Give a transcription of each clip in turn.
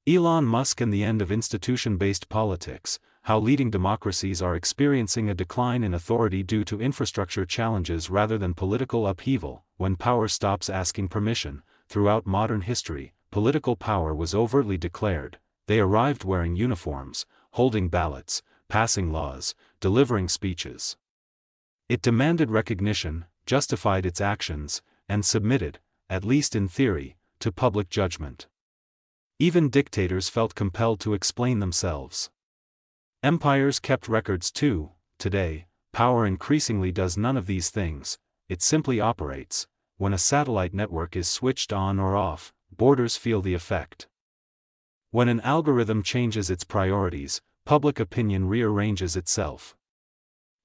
Elon Musk and the End of Institution-Based Politics, How Leading Democracies Are Experiencing a Decline in Authority Due to Infrastructure Challenges Rather Than Political Upheaval. When power stops asking permission, throughout modern history, political power was overtly declared. They arrived wearing uniforms, holding ballots, passing laws, delivering speeches. It demanded recognition, justified its actions, and submitted, at least in theory, to public judgment. Even dictators felt compelled to explain themselves. Empires kept records too. Today, power increasingly does none of these things, it simply operates. When a satellite network is switched on or off, borders feel the effect. When an algorithm changes its priorities, public opinion rearranges itself.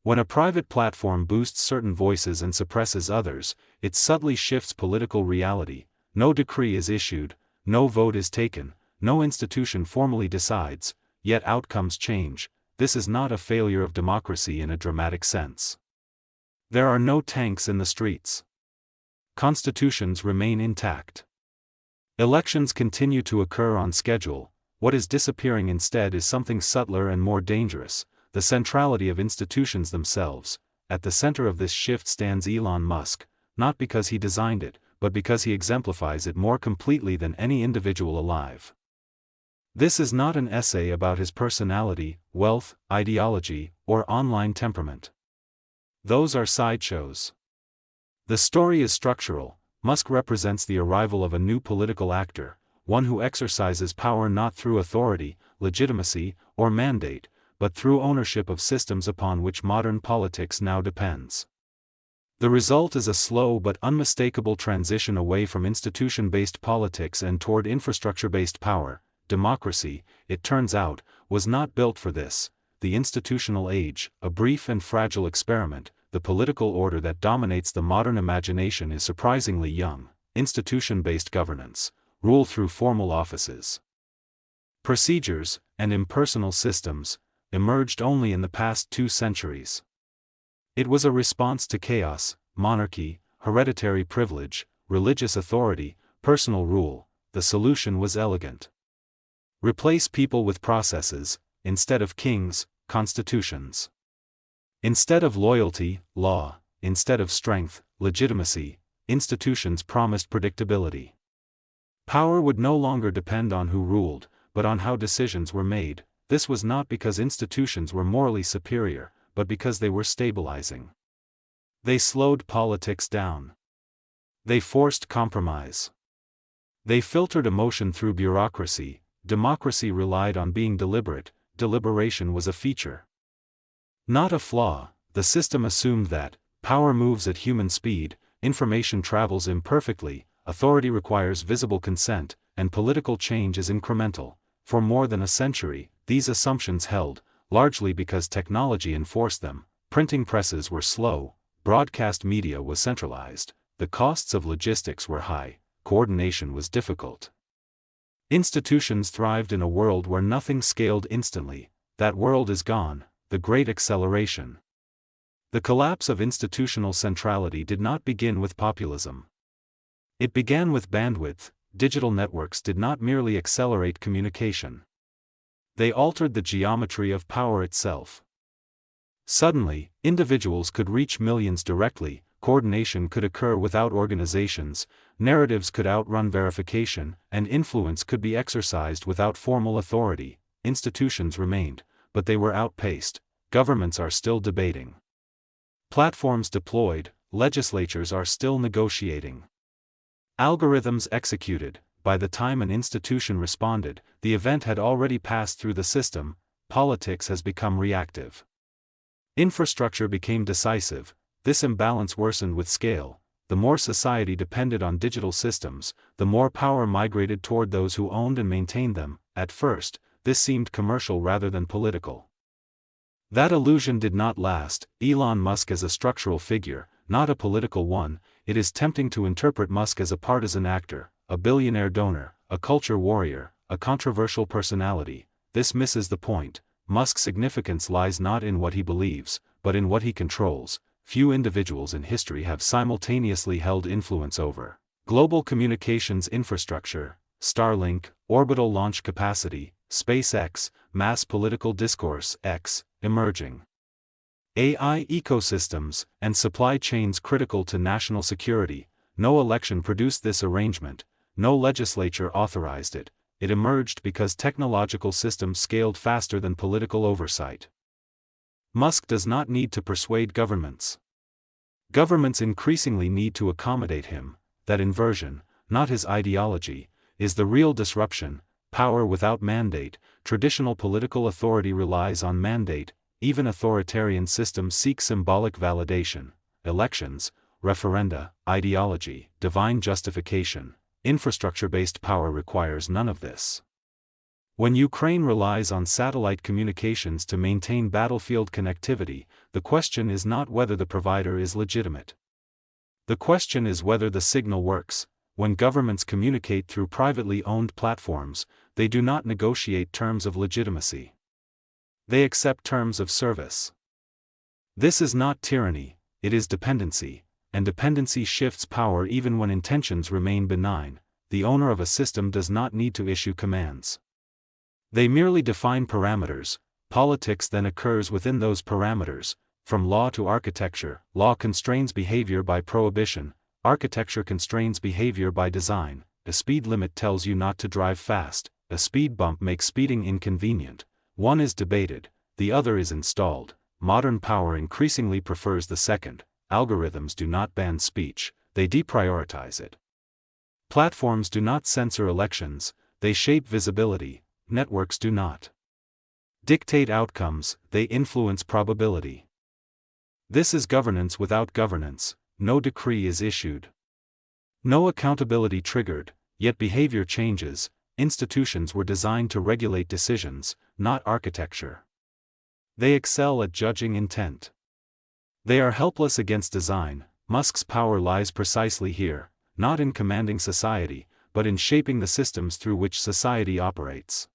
When a private platform boosts certain voices and suppresses others, it subtly shifts political reality. No decree is issued, no vote is taken, no institution formally decides, yet outcomes change. This is not a failure of democracy in a dramatic sense. There are no tanks in the streets. Constitutions remain intact. Elections continue to occur on schedule. What is disappearing instead is something subtler and more dangerous: the centrality of institutions themselves. At the center of this shift stands Elon Musk, not because he designed it, but because he exemplifies it more completely than any individual alive. This is not an essay about his personality, wealth, ideology, or online temperament. Those are sideshows. The story is structural. Musk represents the arrival of a new political actor, one who exercises power not through authority, legitimacy, or mandate, but through ownership of systems upon which modern politics now depends. The result is a slow but unmistakable transition away from institution-based politics and toward infrastructure-based power. Democracy, it turns out, was not built for this. The institutional age, a brief and fragile experiment. The political order that dominates the modern imagination is surprisingly young. Institution-based governance, rule through formal offices, procedures, and impersonal systems, emerged only in the past 2 centuries. It was a response to chaos, monarchy, hereditary privilege, religious authority, personal rule. The solution was elegant. Replace people with processes, instead of kings, constitutions. Instead of loyalty, law. Instead of strength, legitimacy. Institutions promised predictability. Power would no longer depend on who ruled, but on how decisions were made. This was not because institutions were morally superior, but because they were stabilizing. They slowed politics down. They forced compromise. They filtered emotion through bureaucracy. Democracy relied on being deliberate. Deliberation was a feature, not a flaw. The system assumed that power moves at human speed, information travels imperfectly, authority requires visible consent, and political change is incremental. For more than a century, these assumptions held, largely because technology enforced them. Printing presses were slow, broadcast media was centralized, the costs of logistics were high, coordination was difficult. Institutions thrived in a world where nothing scaled instantly. That world is gone. The Great Acceleration. The collapse of institutional centrality did not begin with populism. It began with bandwidth. Digital networks did not merely accelerate communication. They altered the geometry of power itself. Suddenly, individuals could reach millions directly, coordination could occur without organizations, narratives could outrun verification, and influence could be exercised without formal authority. Institutions remained, but they were outpaced. Governments are still debating. Platforms deployed, legislatures are still negotiating. Algorithms executed. By the time an institution responded, the event had already passed through the system. Politics has become reactive. Infrastructure became decisive. This imbalance worsened with scale. The more society depended on digital systems, the more power migrated toward those who owned and maintained them. At first, this seemed commercial rather than political. That illusion did not last. Elon Musk as a structural figure, not a political one. It is tempting to interpret Musk as a partisan actor, a billionaire donor, a culture warrior, a controversial personality. This misses the point. Musk's significance lies not in what he believes, but in what he controls. Few individuals in history have simultaneously held influence over global communications infrastructure, Starlink, orbital launch capacity, SpaceX, mass political discourse, X, emerging AI ecosystems, and supply chains critical to national security. No election produced this arrangement, no legislature authorized it. It emerged because technological systems scaled faster than political oversight. Musk does not need to persuade governments. Governments increasingly need to accommodate him. That inversion, not his ideology, is the real disruption. Power without mandate. Traditional political authority relies on mandate. Even authoritarian systems seek symbolic validation. Elections, referenda, ideology, divine justification. Infrastructure-based power requires none of this. When Ukraine relies on satellite communications to maintain battlefield connectivity, the question is not whether the provider is legitimate. The question is whether the signal works. When governments communicate through privately owned platforms, they do not negotiate terms of legitimacy. They accept terms of service. This is not tyranny, it is dependency, and dependency shifts power even when intentions remain benign. The owner of a system does not need to issue commands. They merely define parameters. Politics then occurs within those parameters. From law to architecture, law constrains behavior by prohibition, architecture constrains behavior by design. A speed limit tells you not to drive fast, a speed bump makes speeding inconvenient. One is debated, the other is installed. Modern power increasingly prefers the second. Algorithms do not ban speech, they deprioritize it. Platforms do not censor elections, they shape visibility. Networks do not dictate outcomes, they influence probability. This is governance without governance. No decree is issued. No accountability triggered, yet behavior changes. Institutions were designed to regulate decisions, not architecture. They excel at judging intent. They are helpless against design. Musk's power lies precisely here, not in commanding society, but in shaping the systems through which society operates.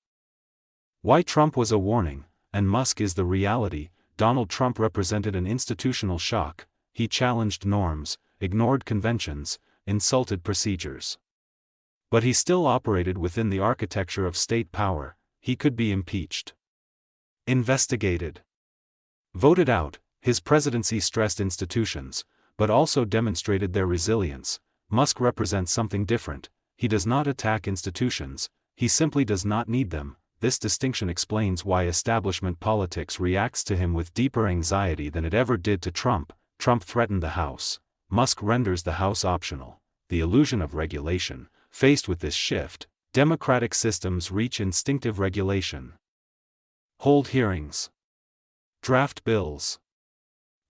Why Trump was a warning, and Musk is the reality. Donald Trump represented an institutional shock. He challenged norms, ignored conventions, insulted procedures. But he still operated within the architecture of state power. He could be impeached, investigated, voted out. His presidency stressed institutions, but also demonstrated their resilience. Musk represents something different. He does not attack institutions, he simply does not need them. This distinction explains why establishment politics reacts to him with deeper anxiety than it ever did to Trump. Trump threatened the House. Musk renders the House optional. The illusion of regulation. Faced with this shift, democratic systems reach instinctive regulation. Hold hearings. Draft bills.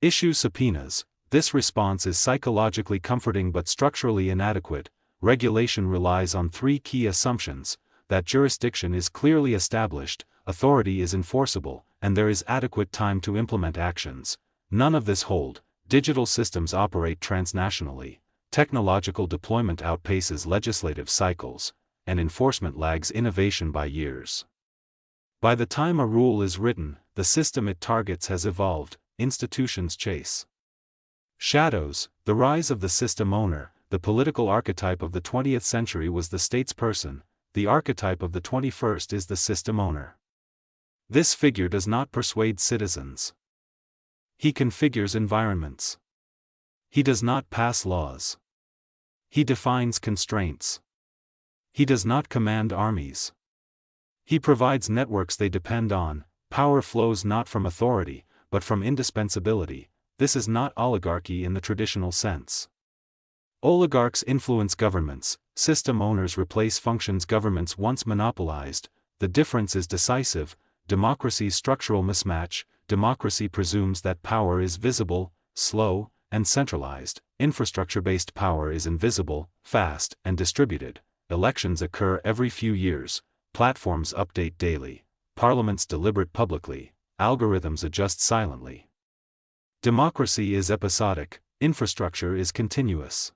Issue subpoenas. This response is psychologically comforting but structurally inadequate. Regulation relies on three key assumptions: that jurisdiction is clearly established, authority is enforceable, and there is adequate time to implement actions. None of this hold. Digital systems operate transnationally. Technological deployment outpaces legislative cycles, and enforcement lags innovation by years. By the time a rule is written, the system it targets has evolved. Institutions chase shadows. The rise of the system owner. The political archetype of the 20th century was the statesperson. The archetype of the 21st is the system owner. This figure does not persuade citizens. He configures environments. He does not pass laws. He defines constraints. He does not command armies. He provides networks they depend on. Power flows not from authority, but from indispensability. This is not oligarchy in the traditional sense. Oligarchs influence governments, system owners replace functions governments once monopolized. The difference is decisive. Democracy's structural mismatch. Democracy presumes that power is visible, slow, and centralized. Infrastructure-based power is invisible, fast, and distributed. Elections occur every few years. Platforms update daily. Parliaments deliberate publicly. Algorithms adjust silently. Democracy is episodic. Infrastructure is continuous.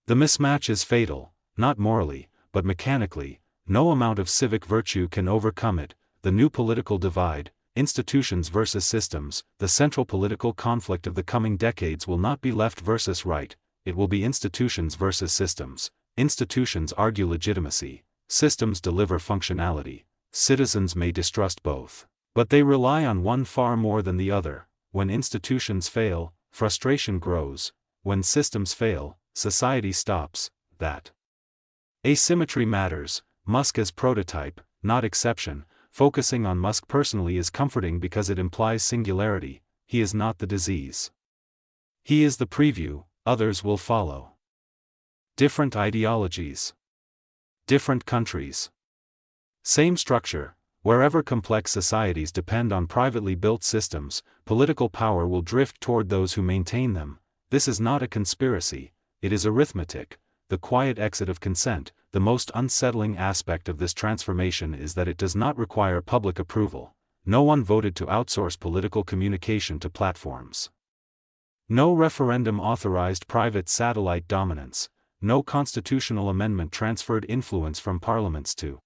The mismatch is fatal, not morally, but mechanically. No amount of civic virtue can overcome it. The new political divide, institutions versus systems. The central political conflict of the coming decades will not be left versus right, it will be institutions versus systems. Institutions argue legitimacy, systems deliver functionality, citizens may distrust both. But they rely on one far more than the other. When institutions fail, frustration grows. When systems fail, society stops. That asymmetry matters. Musk as prototype, not exception. Focusing on Musk personally is comforting because it implies singularity. He is not the disease. He is the preview, others will follow. Different ideologies. Different countries. Same structure. Wherever complex societies depend on privately built systems, political power will drift toward those who maintain them. This is not a conspiracy, it is arithmetic, the quiet exit of consent. The most unsettling aspect of this transformation is that it does not require public approval. No one voted to outsource political communication to platforms. No referendum authorized private satellite dominance. No constitutional amendment transferred influence from parliaments to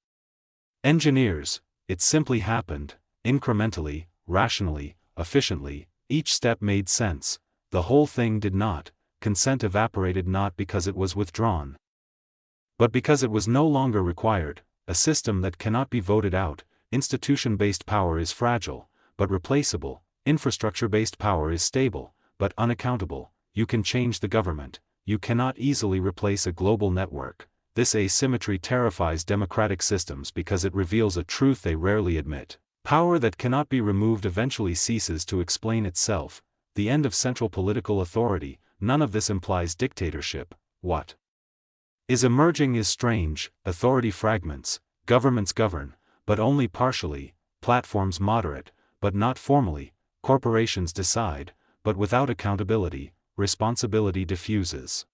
engineers. It simply happened, incrementally, rationally, efficiently. Each step made sense. The whole thing did not. Consent evaporated not because it was withdrawn, but because it was no longer required. A system that cannot be voted out. Institution-based power is fragile, but replaceable. Infrastructure-based power is stable, but unaccountable. You can change the government. You cannot easily replace a global network. This asymmetry terrifies democratic systems because it reveals a truth they rarely admit. Power that cannot be removed eventually ceases to explain itself. The end of central political authority. None of this implies dictatorship. What is emerging is strange. Authority fragments. Governments govern, but only partially. Platforms moderate, but not formally. Corporations decide, but without accountability. Responsibility diffuses.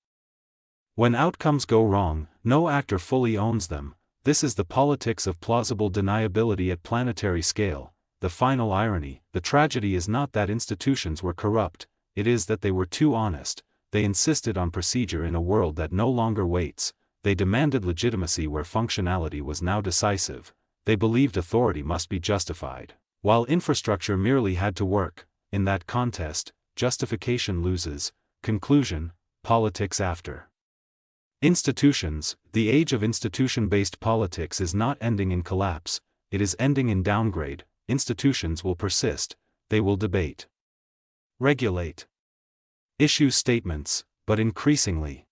When outcomes go wrong, no actor fully owns them. This is the politics of plausible deniability at planetary scale. The final irony, the tragedy is not that institutions were corrupt, it is that they were too honest. They insisted on procedure in a world that no longer waits. They demanded legitimacy where functionality was now decisive. They believed authority must be justified, while infrastructure merely had to work. In that contest, justification loses. Conclusion, politics after. Institutions. The age of institution-based politics is not ending in collapse, it is ending in downgrade. Institutions will persist, they will debate, regulate, issue statements, but increasingly,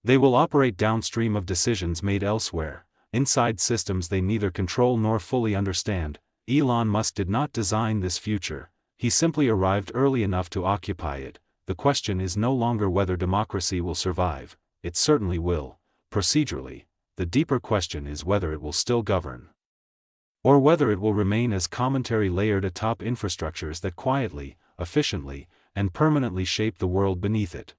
they will operate downstream of decisions made elsewhere, inside systems they neither control nor fully understand. Elon Musk did not design this future, he simply arrived early enough to occupy it. The question is no longer whether democracy will survive. It certainly will, procedurally. The deeper question is whether it will still govern, or whether it will remain as commentary layered atop infrastructures that quietly, efficiently, and permanently shape the world beneath it.